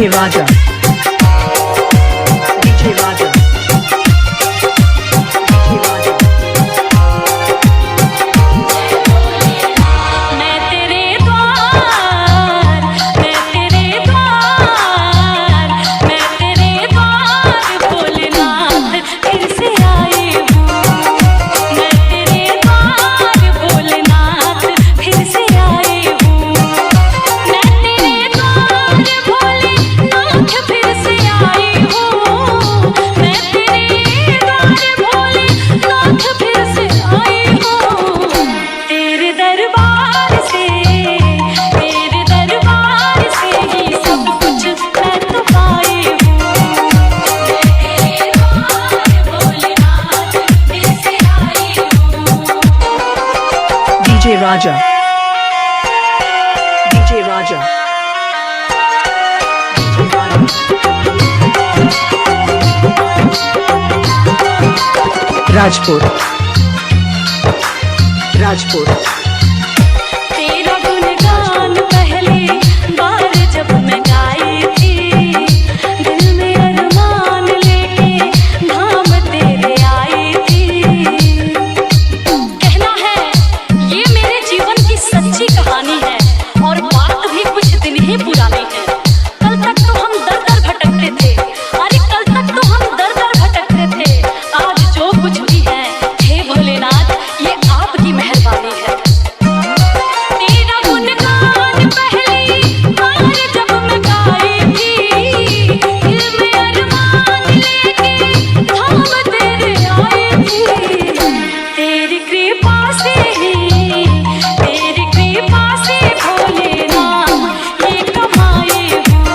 DJ Raja, DJ Raja, DJ Raja। मैं तेरे द्वार, मैं तेरे द्वार, मैं तेरे द्वार भोलेनाथ फिर से आई हूँ। मैं तेरे द्वार भोलेनाथ फिर से आई हूँ। मैं तेरे द्वार भोलेनाथ फिर से आई हूँ। मैं तेरे द्वार भोलेनाथ फिर से आई हूँ। तेरे दरबार से ही सब कुछ मैं तो पाई हूँ। तेरे द्वार भोलेनाथ फिर से आई हूँ। DJ Raja, DJ Raja, DJ Raja। Rajpur, Rajpur. तेरा गुणगान पहली बार जब मैं गाई थी, दिल में अरमान लेके धाम तेरे आई थी। कहना है ये मेरे जीवन की सच्ची कहानी है और बात भी कुछ दिन ही पुरानी है। कल तक तो हम दर दर भटकते थे, अरे कल तक तो हम दर दर भटकते थे। आज जो कुछ भी है हे भोलेनाथ ये आपकी मेहरबानी है। तेरा गुणगान पहली बार जब मैं गाई थी, दिल में अरमान लेके धाम तेरे आई थी। तेरी कृपा से भोलेनाथ ये कमाई हूँ।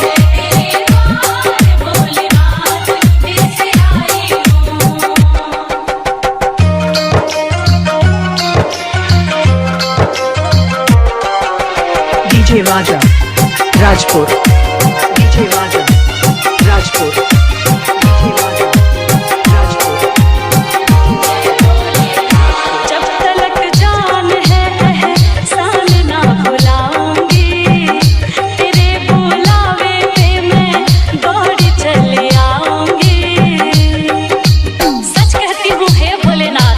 तेरे द्वार भोलेनाथ फिर से आई हूँ। DJ Raja, Rajpur, DJ Raja, Rajpur, DJ Raja, Rajpur. जब तलक जान है एहसान ना भुलाऊंगी, तेरे बुलावे पे मैं दौड़ चले आऊंगी। सच कहती हूँ हे भोलेनाथ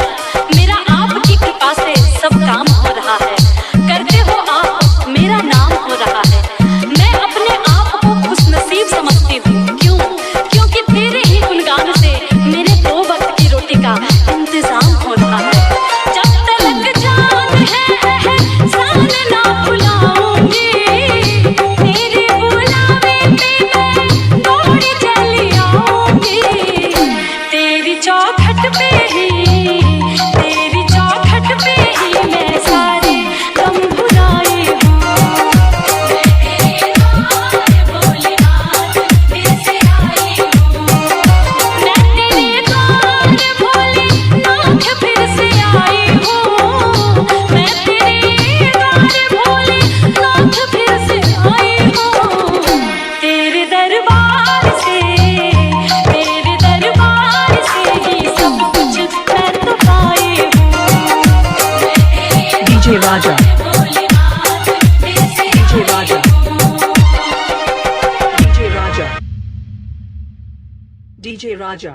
मेरा आपकी कृपा से सब काम हो रहा है। करते हो आप मेरा नाम हो रहा है। मैं अपने आप को खुशनसीब समझती हूँ। क्यों? क्योंकि तेरे ही गुणगान से मेरे 2 वक्त की रोटी का इंतजाम हो रहा है। जब तलक जान है एहसान ना भुलाऊंगी, तेरे बुलावे पे मैं दौड़ चली आऊंगी। तेरी चौखट पे ही मैं सारे गम भुलाई हूँ। तेरे द्वार भोलेनाथ फिर से आई हूँ। मैं तेरे द्वार भोलेनाथ फिर से आई हूँ। मैं तेरे द्वार भोलेनाथ फिर से आई हूँ। तेरे दरबार से ही सब कुछ मैं तो पाई हूँ। DJ Raja, भोलेनाथ फिर से DJ Raja, DJ Raja, DJ Raja।